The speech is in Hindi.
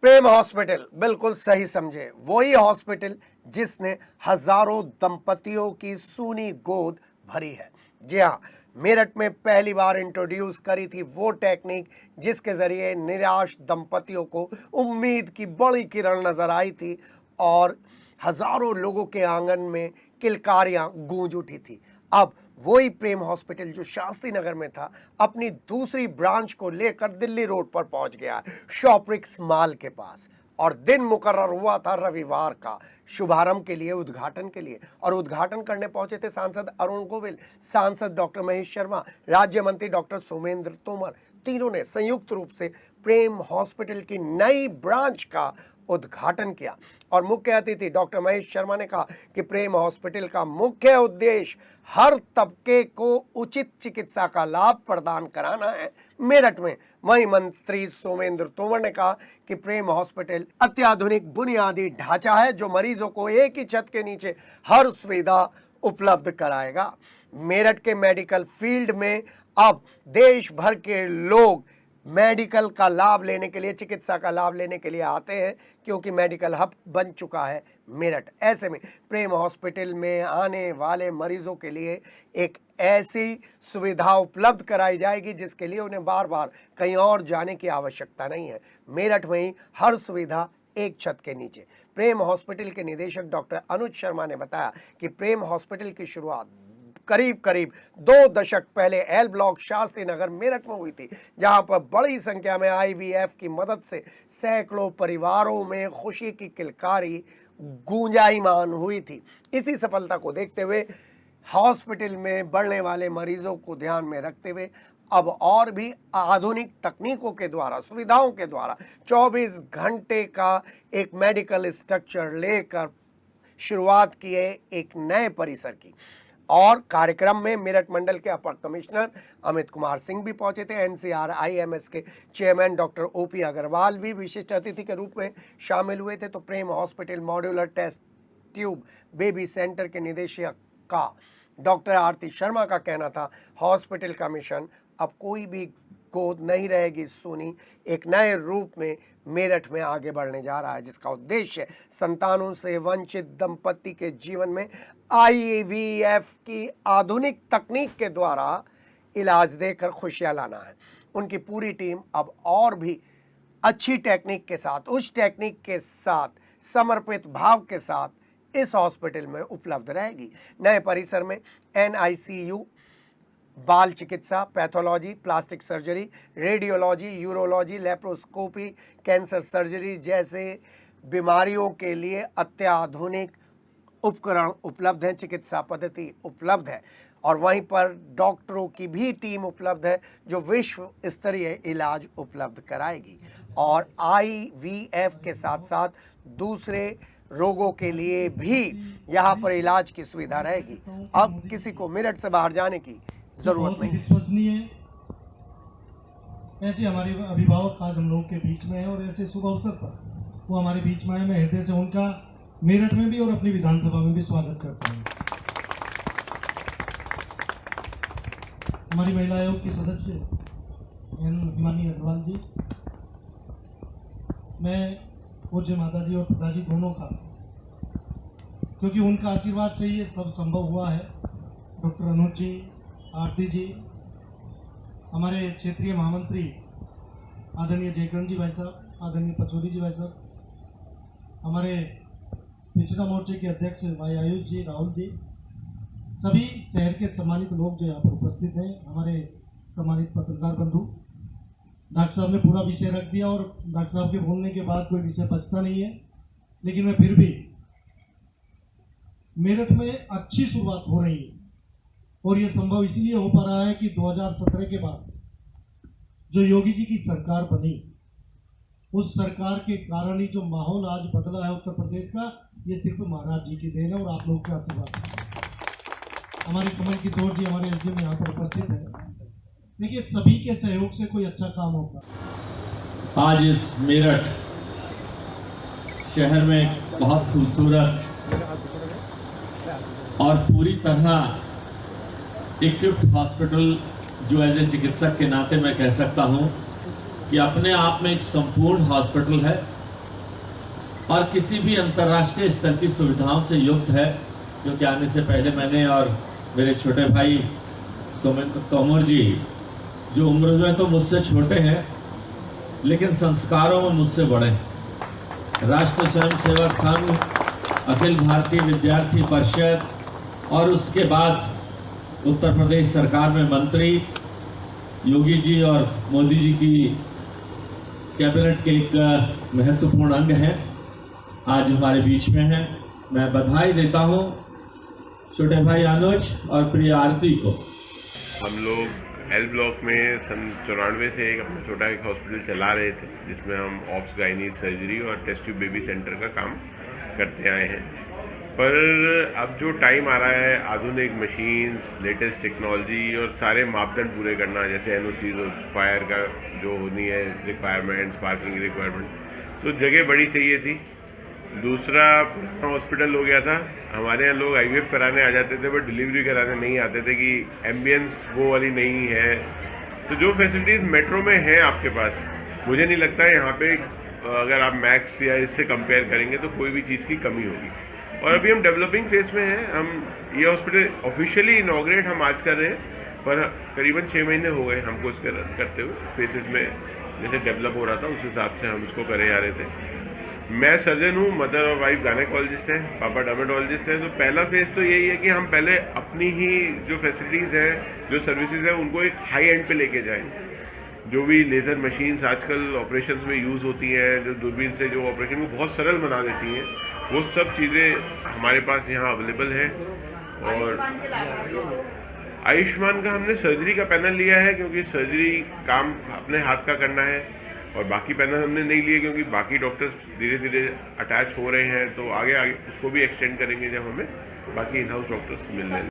प्रेम हॉस्पिटल बिल्कुल सही समझे, वही हॉस्पिटल जिसने हजारों दंपतियों की सूनी गोद भरी है। जी हाँ, मेरठ में पहली बार इंट्रोड्यूस करी थी वो टेक्निक जिसके जरिए निराश दंपतियों को उम्मीद की बड़ी किरण नजर आई थी और हजारों लोगों के आंगन में किलकारियां गूंज उठी थी। अब वही प्रेम हॉस्पिटल जो शास्त्री नगर में था अपनी दूसरी ब्रांच को लेकर दिल्ली रोड पर पहुंच गया है, शॉपरिक्स मॉल के पास। और दिन मुकर्रर हुआ था रविवार का शुभारंभ के लिए, उद्घाटन के लिए। और उद्घाटन करने पहुंचे थे सांसद अरुण गोविल, सांसद डॉक्टर महेश शर्मा, राज्य मंत्री डॉक्टर सोमेंद्र तोमर। तीनों ने संयुक्त रूप से प्रेम हॉस्पिटल की नई ब्रांच का उद्घाटन किया। और मुख्य अतिथि डॉक्टर महेश शर्मा ने कहा कि प्रेम हॉस्पिटल का मुख्य उद्देश्य हर तबके को उचित चिकित्सा का लाभ प्रदान कराना है मेरठ में। वहीं मंत्री सोमेंद्र तोमर ने कहा कि प्रेम हॉस्पिटल अत्याधुनिक बुनियादी ढांचा है जो मरीजों को एक ही छत के नीचे हर सुविधा उपलब्ध कराएगा। मेरठ के मेडिकल फील्ड में अब देश भर के लोग मेडिकल का लाभ लेने के लिए, चिकित्सा का लाभ लेने के लिए आते हैं क्योंकि मेडिकल हब बन चुका है मेरठ। ऐसे में प्रेम हॉस्पिटल में आने वाले मरीजों के लिए एक ऐसी सुविधा उपलब्ध कराई जाएगी जिसके लिए उन्हें बार बार कहीं और जाने की आवश्यकता नहीं है। मेरठ में ही हर सुविधा एक छत के नीचे। प्रेम हॉस्पिटल के निदेशक डॉक्टर अनुज शर्मा ने बताया कि प्रेम हॉस्पिटल की शुरुआत करीब 2 दशक पहले एल ब्लॉक शास्त्री नगर मेरठ में हुई थी, जहां पर बड़ी संख्या में आईवीएफ की मदद से सैकड़ों परिवारों में खुशी की किलकारी गूंजायमान हुई थी। इसी सफलता को देखते हुए हॉस्पिटल में बढ़ने वाले मरीजों को ध्यान में रखते हुए अब और भी आधुनिक तकनीकों के द्वारा, सुविधाओं के द्वारा 24 घंटे का एक मेडिकल स्ट्रक्चर लेकर शुरुआत की है एक नए परिसर की। और कार्यक्रम में मेरठ मंडल के अपर कमिश्नर अमित कुमार सिंह भी पहुंचे थे। NCRIMS के चेयरमैन डॉक्टर OP अग्रवाल भी विशिष्ट अतिथि के रूप में शामिल हुए थे। तो Prem hospital modular test tube baby centre के निदेशक का डॉक्टर आरती शर्मा का कहना था, हॉस्पिटल का मिशन अब कोई भी गोद नहीं रहेगी सूनी, एक नए रूप में मेरठ में आगे बढ़ने जा रहा है, जिसका उद्देश्य संतानों से वंचित दंपति के जीवन में IVF की आधुनिक तकनीक के द्वारा इलाज देकर खुशियां लाना है। उनकी पूरी टीम अब और भी अच्छी टेक्निक के साथ, उस टेक्निक के साथ, समर्पित भाव के साथ इस हॉस्पिटल में उपलब्ध रहेगी। नए परिसर में NICU, बाल चिकित्सा, pathology, plastic surgery, radiology, urology, laparoscopy, cancer surgery जैसे बीमारियों के लिए अत्याधुनिक उपकरण उपलब्ध हैं, चिकित्सा पद्धति उपलब्ध है। और वहीं पर डॉक्टरों की भी टीम उपलब्ध है जो विश्व स्तरीय इलाज उपलब्ध कराएगी। और IVF के साथ साथ दूसरे रोगों के लिए भी यहाँ पर इलाज की सुविधा रहेगी। अब किसी को मेरठ से बाहर जाने की जरूरत नहीं। विश्वसनीय ऐसे हमारे अभिभावक आज हम लोगों के बीच में है और ऐसे शुभ अवसर पर वो हमारे बीच में है। मैं हृदय से उनका मेरठ में भी और अपनी विधानसभा में भी स्वागत करता हूँ। हमारी महिला आयोग की सदस्य हिमानी अग्रवाल जी, मैं पूज्य माता जी और पिताजी दोनों का, क्योंकि उनका आशीर्वाद से ये सब संभव हुआ है। डॉक्टर अनुज जी, आरती जी, हमारे क्षेत्रीय महामंत्री आदरणीय जयकरण जी भाई साहब, आदरणीय पचौरी जी भाई साहब, हमारे पिछड़ा मोर्चे के अध्यक्ष भाई आयुष जी, राहुल जी, सभी शहर के सम्मानित लोग जो यहाँ पर उपस्थित हैं, हमारे सम्मानित पत्रकार बंधु। डॉक्टर साहब ने पूरा विषय रख दिया और डॉक्टर साहब के बोलने के बाद कोई विषय बचता नहीं है, लेकिन मैं फिर भी मेरठ में अच्छी शुरुआत हो रही है और ये संभव इसलिए हो पा रहा है कि 2017 के बाद जो योगी जी की सरकार बनी, उस सरकार के कारण ही जो माहौल आज बदला है उत्तर प्रदेश का, ये सिर्फ महाराज जी की देन है और आप लोगों के आशीर्वाद। हमारे कमल किशोर जी, हमारे SDM यहाँ पर उपस्थित है। देखिए, सभी के सहयोग से कोई अच्छा काम होगा। आज इस मेरठ शहर में बहुत खूबसूरत और पूरी तरह इक्विप्ड हॉस्पिटल, जो एज ए चिकित्सक के नाते मैं कह सकता हूं कि अपने आप में एक संपूर्ण हॉस्पिटल है, और किसी भी अंतर्राष्ट्रीय स्तर की सुविधाओं से युक्त है, क्योंकि आने से पहले मैंने और मेरे छोटे भाई सुमित तोमर जी, जो उम्र में तो मुझसे छोटे हैं लेकिन संस्कारों में मुझसे बड़े हैं, राष्ट्रीय स्वयंसेवक संघ, अखिल भारतीय विद्यार्थी परिषद और उसके बाद उत्तर प्रदेश सरकार में मंत्री, योगी जी और मोदी जी की कैबिनेट के एक महत्वपूर्ण अंग हैं, आज हमारे बीच में हैं। मैं बधाई देता हूं छोटे भाई अनुज और प्रिय आरती को। हम लोग एल ब्लॉक में सन 94 से एक अपना छोटा एक हॉस्पिटल चला रहे थे, जिसमें हम ऑप्स, गायनी, सर्जरी और टेस्ट ट्यूब बेबी सेंटर का काम करते आए हैं। पर अब जो टाइम आ रहा है, आधुनिक मशीन्स, लेटेस्ट टेक्नोलॉजी और सारे मापदंड पूरे करना, जैसे एनओसी, फायर का जो होनी है रिक्वायरमेंट्स, पार्किंग रिक्वायरमेंट, तो जगह बड़ी चाहिए थी। दूसरा, पुराना हॉस्पिटल हो गया था। हमारे यहाँ लोग IVF कराने आ जाते थे, बट डिलीवरी कराने नहीं आते थे कि एम्बियंस वो वाली नहीं है। तो जो फैसिलिटीज़ मेट्रो में हैं आपके पास, मुझे नहीं लगता है यहाँ पे अगर आप मैक्स या इससे कंपेयर करेंगे तो कोई भी चीज़ की कमी होगी। और अभी हम डेवलपिंग फेज में हैं। हम ये हॉस्पिटल ऑफिशियली इनॉग्रेट हम आज कर रहे हैं, पर करीबन 6 महीने हो गए हमको इसके रन करते हुए। फेसेस में जैसे डेवलप हो रहा था उस हिसाब से हम इसको करे जा रहे थे। मैं सर्जन हूँ, मदर और वाइफ गायनेकोलॉजिस्ट हैं, पापा डर्मेटोलॉजिस्ट हैं। तो पहला फेज़ तो यही है कि हम पहले अपनी ही जो फैसिलिटीज़ हैं, जो सर्विसेज हैं, उनको एक हाई एंड पे लेके जाएं। जो भी लेज़र मशीन्स आजकल ऑपरेशंस में यूज़ होती हैं, जो दूरबीन से जो ऑपरेशन को बहुत सरल बना देती हैं, वो सब चीज़ें हमारे पास यहाँ अवेलेबल हैं। और आयुष्मान का हमने सर्जरी का पैनल लिया है, क्योंकि सर्जरी काम अपने हाथ का करना है, और बाकी पैनल हमने नहीं लिए क्योंकि बाकी डॉक्टर्स धीरे धीरे अटैच हो रहे हैं। तो आगे उसको भी एक्सटेंड करेंगे जब हमें बाकी इन हाउस डॉक्टर्स मिल रहे हैं।